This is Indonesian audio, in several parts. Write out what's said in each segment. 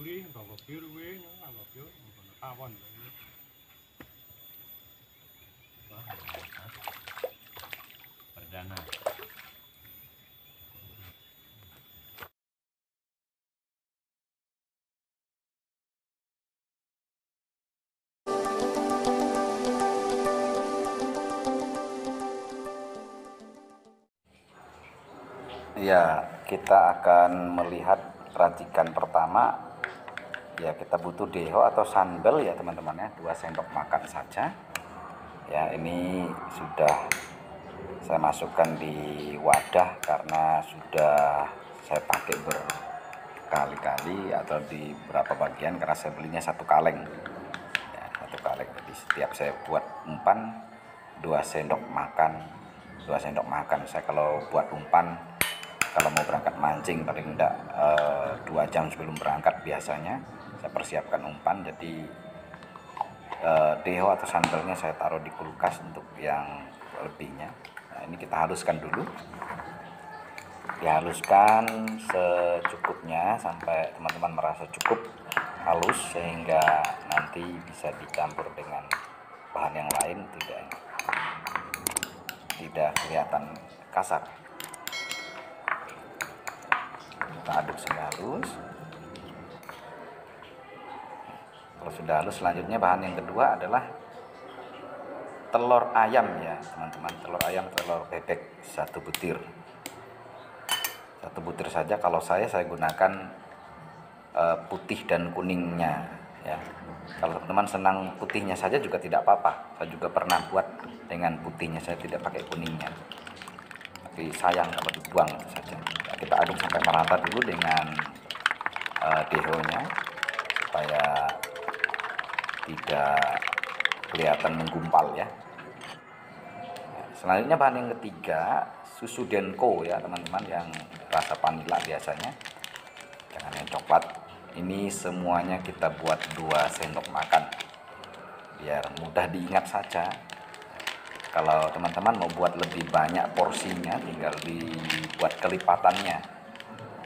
duri nganggo bir kuwi nganggo bir nganggo tawon. Wah, perdana. Ya, kita akan melihat racikan pertama. Ya, kita butuh deho atau sambal ya teman-teman ya, 2 sendok makan saja. Ya, ini sudah saya masukkan di wadah karena sudah saya pakai berkali-kali atau di beberapa bagian karena saya belinya 1 kaleng. Ya, 1 kaleng. Jadi setiap saya buat umpan 2 sendok makan. 2 sendok makan. Saya kalau buat umpan, kalau mau berangkat mancing paling enggak 2 jam sebelum berangkat biasanya saya persiapkan umpan. Jadi deho atau sandalnya saya taruh di kulkas untuk yang lebihnya. Nah, ini kita haluskan dulu, dihaluskan secukupnya sampai teman-teman merasa cukup halus sehingga nanti bisa dicampur dengan bahan yang lain, tidak kelihatan kasar. Kita aduk sampai halus. Kalau sudah halus, selanjutnya bahan yang kedua adalah telur ayam ya teman-teman. Telur ayam, telur bebek 1 butir. 1 butir saja. Kalau saya gunakan putih dan kuningnya ya. Kalau teman-teman senang putihnya saja juga tidak apa-apa. Saya juga pernah buat dengan putihnya, saya tidak pakai kuningnya. Tapi sayang kalau dibuang itu saja. Kita aduk sampai merata dulu dengan dehonya supaya tidak kelihatan menggumpal ya. Selanjutnya bahan yang ketiga, susu Denko ya teman-teman, yang rasa vanila biasanya, jangan yang coklat. Ini semuanya kita buat 2 sendok makan biar mudah diingat saja. Kalau teman-teman mau buat lebih banyak porsinya, tinggal dibuat kelipatannya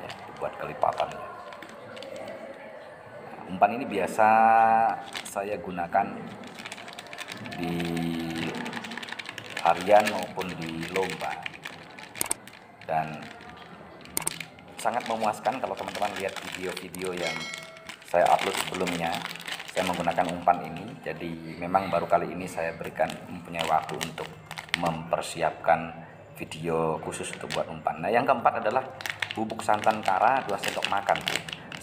ya, dibuat kelipatannya. Umpan ini biasa saya gunakan di harian maupun di lomba, dan sangat memuaskan kalau teman-teman lihat video-video yang saya upload sebelumnya. Saya menggunakan umpan ini, jadi memang baru kali ini saya mempunyai waktu untuk mempersiapkan video khusus untuk buat umpan. Nah, yang keempat adalah bubuk santan kara 2 sendok makan.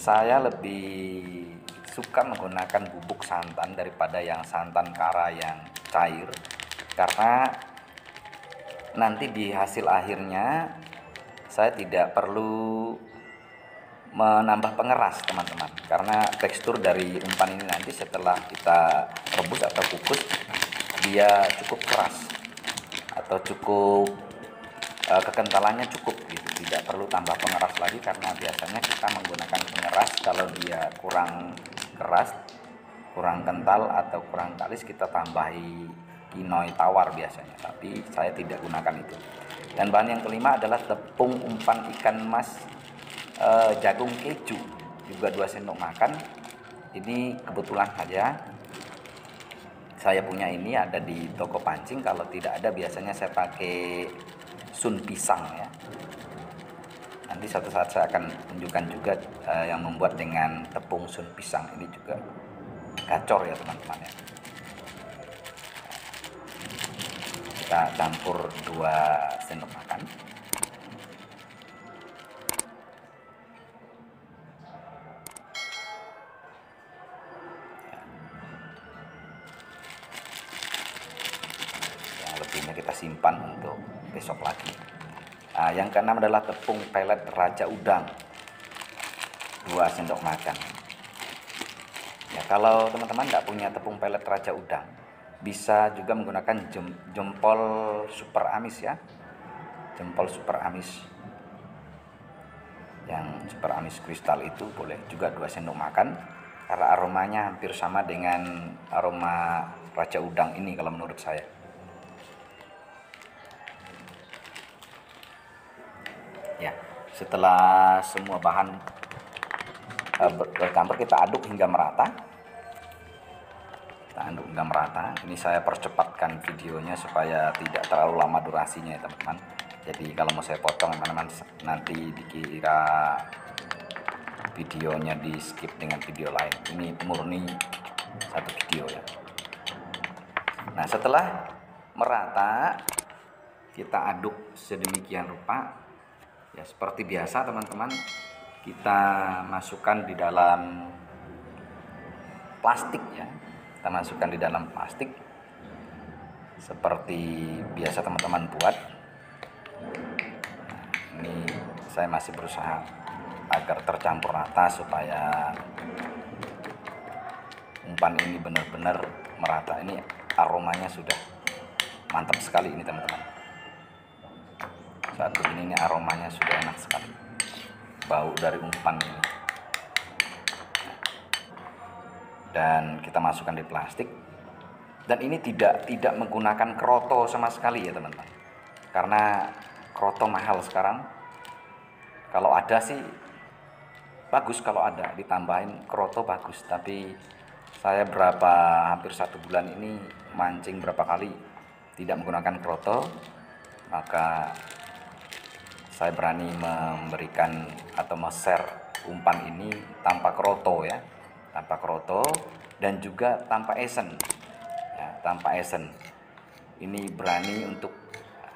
Saya lebih suka menggunakan bubuk santan daripada yang santan kara yang cair, karena nanti di hasil akhirnya saya tidak perlu menambah pengeras teman-teman, karena tekstur dari umpan ini nanti setelah kita rebus atau kukus dia cukup keras atau cukup kekentalannya cukup gitu, tidak perlu tambah pengeras lagi, karena biasanya kita menggunakan pengeras kalau dia kurang keras, kurang kental atau kurang kalis, kita tambahi kinoy tawar biasanya, tapi saya tidak gunakan itu. Dan bahan yang kelima adalah tepung umpan ikan mas jagung keju, juga 2 sendok makan. Ini kebetulan saja saya punya, ini ada di toko pancing. Kalau tidak ada biasanya saya pakai sun pisang ya. Nanti suatu saat saya akan tunjukkan juga yang membuat dengan tepung sun pisang. Ini juga gacor ya teman-teman ya. Kita campur 2 sendok makan. Yang lebihnya kita simpan untuk besok lagi. Nah, yang keenam adalah tepung pelet Raja Udang 2 sendok makan. Ya, kalau teman-teman nggak punya tepung pelet Raja Udang, bisa juga menggunakan jempol super amis ya. Jempol super amis, yang super amis kristal itu boleh juga 2 sendok makan, karena aromanya hampir sama dengan aroma Raja Udang ini kalau menurut saya. Ya, setelah semua bahan bercampur, kita aduk hingga merata. Kita aduk hingga merata. Ini saya percepatkan videonya supaya tidak terlalu lama durasinya ya teman-teman. Jadi kalau mau saya potong teman-teman nanti dikira videonya di skip dengan video lain. Ini murni satu video ya. Nah, setelah merata kita aduk sedemikian rupa ya, seperti biasa teman-teman, kita masukkan di dalam plastik ya. Kita masukkan di dalam plastik seperti biasa teman-teman buat. Nah, ini saya masih berusaha agar tercampur rata supaya umpan ini benar-benar merata. Ini aromanya sudah mantap sekali ini teman-teman. Saat begini ini aromanya sudah enak sekali, bau dari umpan ini. Dan kita masukkan di plastik, dan ini tidak menggunakan kroto sama sekali ya teman-teman, karena kroto mahal sekarang. Kalau ada sih bagus, kalau ada ditambahin kroto bagus, tapi saya hampir 1 bulan ini mancing berapa kali tidak menggunakan kroto, maka saya berani memberikan atau share umpan ini tanpa kroto ya, tanpa kroto dan juga tanpa esen ya, tanpa esen. Ini berani untuk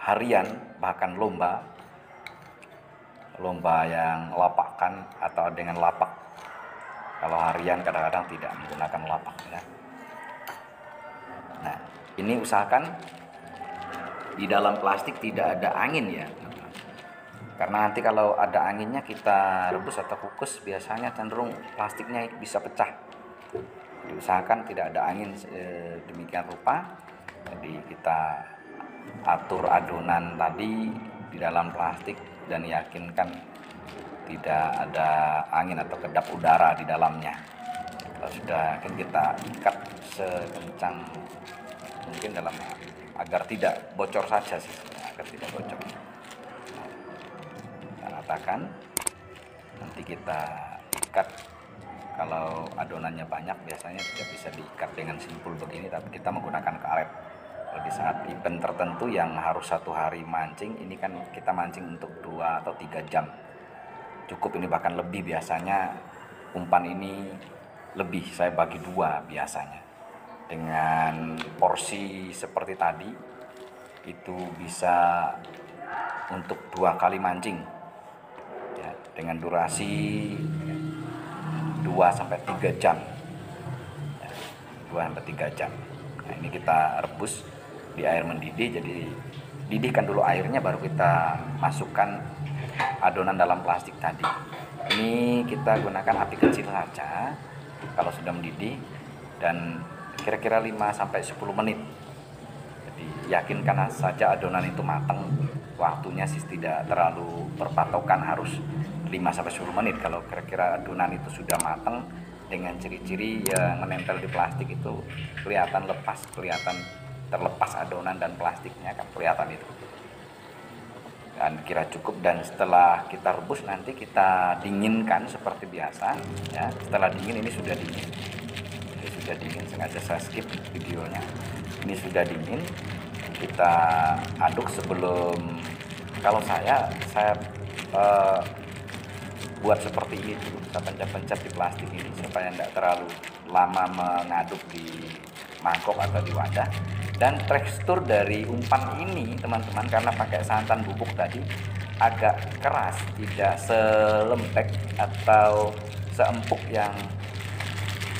harian, bahkan lomba yang lapakan atau dengan lapak. Kalau harian kadang-kadang tidak menggunakan lapak ya. Nah, ini usahakan di dalam plastik tidak ada angin ya, karena nanti kalau ada anginnya kita rebus atau kukus biasanya cenderung plastiknya bisa pecah. Diusahakan tidak ada angin demikian rupa. Jadi kita atur adonan tadi di dalam plastik dan yakinkan tidak ada angin atau kedap udara di dalamnya. Kalau sudah kita ikat sekencang mungkin agar tidak bocor saja sih, agar tidak bocor. Kita ratakan, nanti kita ikat. Kalau adonannya banyak biasanya tidak bisa diikat dengan simpul begini, tapi kita menggunakan karet. Kalau di saat event tertentu yang harus 1 hari mancing, ini kan kita mancing untuk 2 atau 3 jam. Cukup, ini bahkan lebih biasanya. Umpan ini lebih saya bagi 2 biasanya. Dengan porsi seperti tadi itu bisa untuk 2 kali mancing ya, dengan durasi 2-3 jam ya, 2-3 jam. Nah, ini kita rebus di air mendidih. Jadi didihkan dulu airnya, baru kita masukkan adonan dalam plastik tadi. Ini kita gunakan api kecil saja kalau sudah mendidih, dan kira-kira 5-10 menit. Jadi yakinkan saja adonan itu matang. Waktunya sih tidak terlalu berpatokan harus 5-10 menit. Kalau kira-kira adonan itu sudah matang dengan ciri-ciri yang menempel di plastik itu kelihatan terlepas adonan dan plastiknya, akan kelihatan itu. Dan kira cukup, dan setelah kita rebus nanti kita dinginkan seperti biasa ya. Setelah dingin, ini sudah dingin. Ini sudah dingin, sengaja saya skip videonya. Ini sudah dingin. Kita aduk sebelum, kalau saya buat seperti ini dulu, kita pencet-pencet di plastik ini supaya tidak terlalu lama mengaduk di mangkok atau di wadah. Dan tekstur dari umpan ini teman-teman, karena pakai santan bubuk tadi, agak keras, tidak selembek atau seempuk yang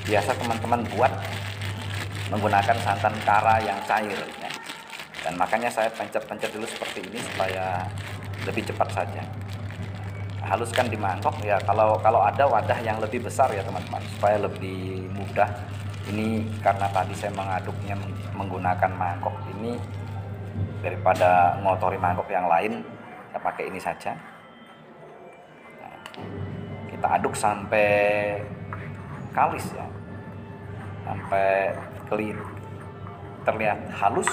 biasa teman-teman buat menggunakan santan kara yang cair ya. Dan makanya saya pencet-pencet dulu seperti ini supaya lebih cepat saja. Haluskan di mangkok ya, kalau ada wadah yang lebih besar ya teman-teman, supaya lebih mudah. Ini karena tadi saya mengaduknya menggunakan mangkok ini, daripada ngotori mangkok yang lain, saya pakai ini saja. Nah, kita aduk sampai kalis ya, sampai terlihat halus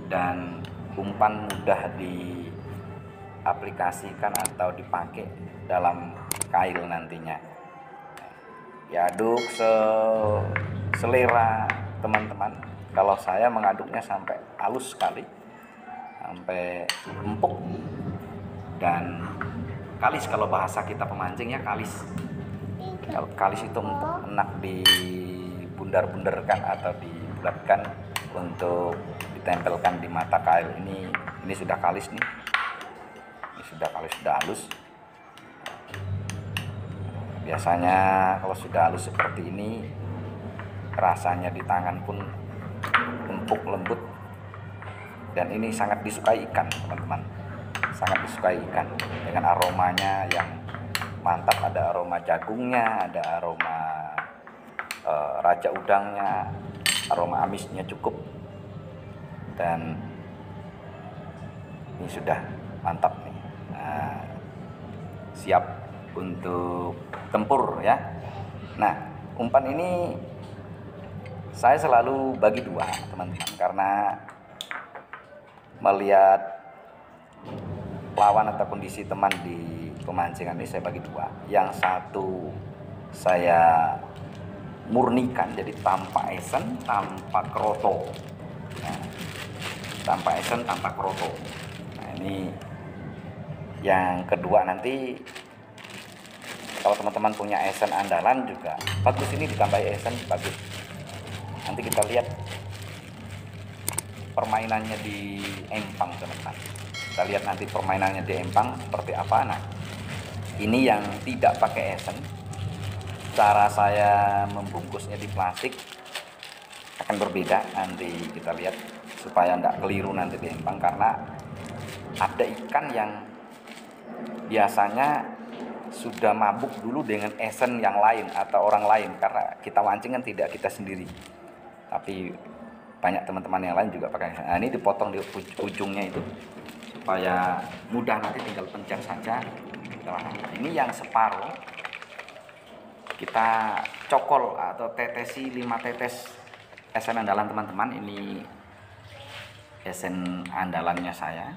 dan umpan mudah diaplikasikan atau dipakai dalam kail nantinya. diaduk selera teman-teman. Kalau saya mengaduknya sampai halus sekali, sampai empuk dan kalis. Kalau bahasa kita pemancingnya kalis. Kalau kalis itu empuk, enak dibundar-bundarkan atau dibulatkan untuk ditempelkan di mata kail. Ini sudah kalis nih, ini sudah kalis, sudah halus. Biasanya kalau sudah halus seperti ini, rasanya di tangan pun empuk, lembut, dan ini sangat disukai ikan, teman-teman. Sangat disukai ikan dengan aromanya yang mantap. Ada aroma jagungnya, ada aroma raja udangnya, aroma amisnya cukup, dan ini sudah mantap nih. Nah, siap untuk tempur ya. Nah, umpan ini saya selalu bagi dua, teman-teman, karena melihat lawan atau kondisi teman di pemancingan ini saya bagi dua. Yang satu saya murnikan, jadi tanpa esen, tanpa kroto. Nah, tanpa esen, tanpa kroto. Nah, ini yang kedua. Nanti kalau teman-teman punya esen andalan juga bagus, ini ditambah esen bagus. Nanti kita lihat permainannya di empang, teman-teman. Kita lihat nanti permainannya di empang seperti apa. Nah, ini yang tidak pakai esen. Cara saya membungkusnya di plastik akan berbeda. Nanti kita lihat supaya tidak keliru nanti di empang, karena ada ikan yang biasanya sudah mabuk dulu dengan esen yang lain atau orang lain, karena kita mancing kan tidak kita sendiri, tapi banyak teman-teman yang lain juga pakai. Nah, ini dipotong di ujungnya itu supaya mudah, nanti tinggal pencet saja. Nah, ini yang separuh kita cokol atau tetesi 5 tetes esen andalan, teman-teman. Ini esen andalannya saya.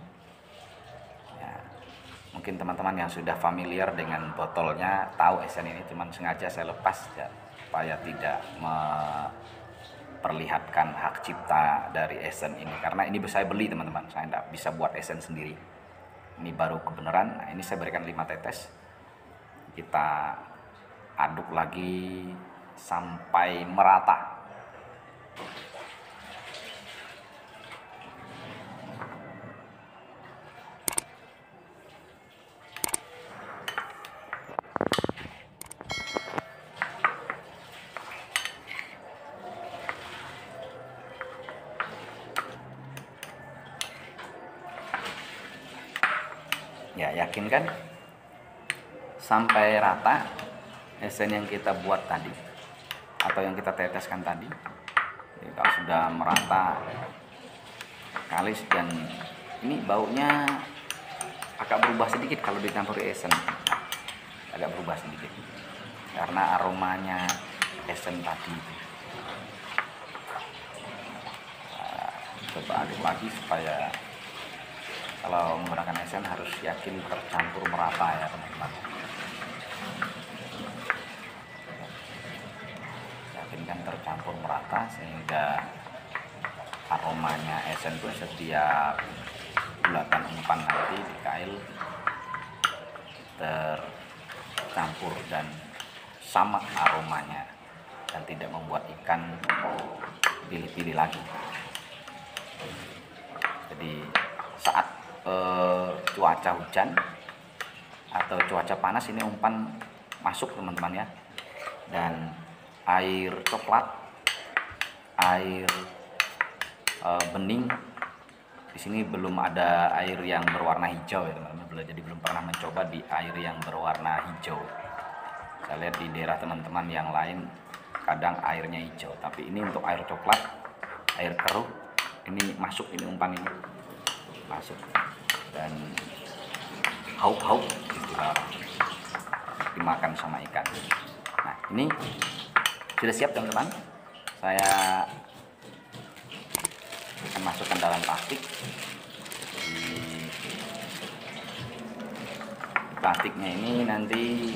Mungkin teman-teman yang sudah familiar dengan botolnya tahu esen ini, cuman sengaja saya lepas ya, supaya tidak memperlihatkan hak cipta dari esen ini, karena ini saya beli, teman-teman. Saya tidak bisa buat esen sendiri. Ini baru kebenaran. Nah, ini saya berikan 5 tetes. Kita aduk lagi sampai merata. Ya, yakin kan sampai rata esen yang kita buat tadi atau yang kita teteskan tadi. Jadi, kalau sudah merata kalis, dan ini baunya agak berubah sedikit kalau dicampuri esen, agak berubah sedikit karena aromanya esen tadi. Nah, coba aduk lagi supaya kalau menggunakan esen harus yakin tercampur merata ya, teman-teman. Yakinkan tercampur merata sehingga aromanya esen itu setiap bulatan umpan nanti di kail tercampur dan sama aromanya, dan tidak membuat ikan pilih-pilih lagi. Jadi saat cuaca hujan atau cuaca panas, ini umpan masuk, teman-teman ya, dan air coklat, air bening. Di sini belum ada air yang berwarna hijau ya, teman-teman. Jadi belum pernah mencoba di air yang berwarna hijau. Saya lihat di daerah teman-teman yang lain kadang airnya hijau, tapi ini untuk air coklat, air keruh, ini masuk, ini umpan ini masuk dan hauk-hauk gitu, dimakan sama ikan. Nah, ini sudah siap, teman-teman. Saya akan masukkan dalam plastik. Di plastiknya ini nanti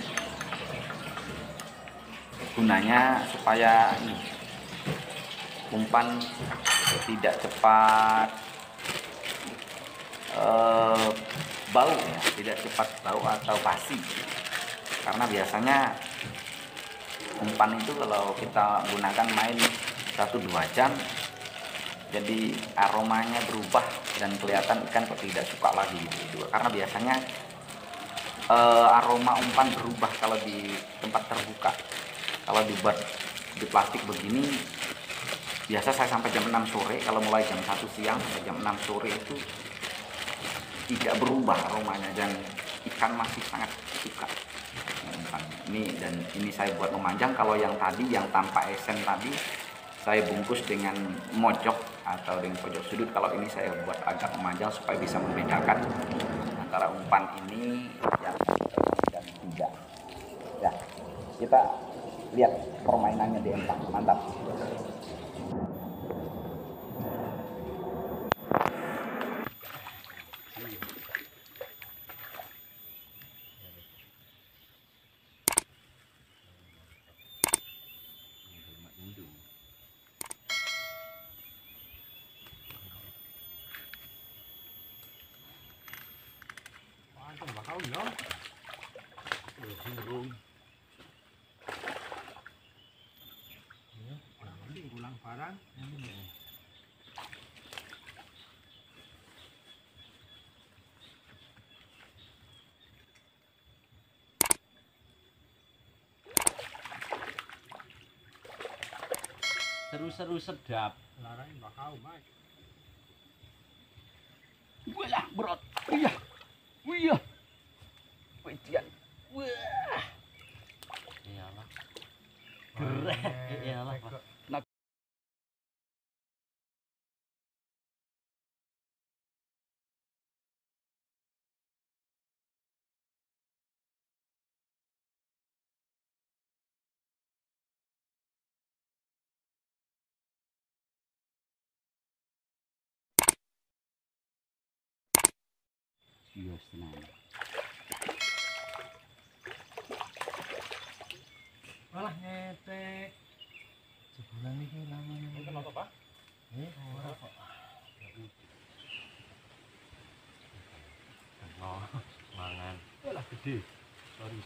gunanya supaya ini umpan tidak cepat bau ya, tidak cepat bau atau basi. Karena biasanya umpan itu kalau kita gunakan main 1-2 jam, jadi aromanya berubah dan kelihatan ikan kok tidak suka lagi gitu. Karena biasanya aroma umpan berubah kalau di tempat terbuka. Kalau dibuat di plastik begini, biasa saya sampai jam 6 sore. Kalau mulai jam 1 siang sampai jam 6 sore itu tidak berubah aromanya dan ikan masih sangat suka umpan ini. Dan ini saya buat memanjang. Kalau yang tadi yang tanpa esen tadi saya bungkus dengan mojok atau dengan pojok sudut. Kalau ini saya buat agak memanjang supaya bisa membedakan antara umpan ini yang dan tidak. Ya, kita lihat permainannya di empang. Mantap. Itu bakal ya. Burung. Ya, nanti ulang barang. Seru-seru sedap. Larain bakal, Mike. Walah, berat. Iya. Wih. Wajian. Wah. Iyalah. Keren. Iyalah, Pak. Iya, senang. Malah ngetek. Sebulan ini lamanya. Mungkin apa, Pak? Ora kok. Oh, mangan. Lah gede. Sorry.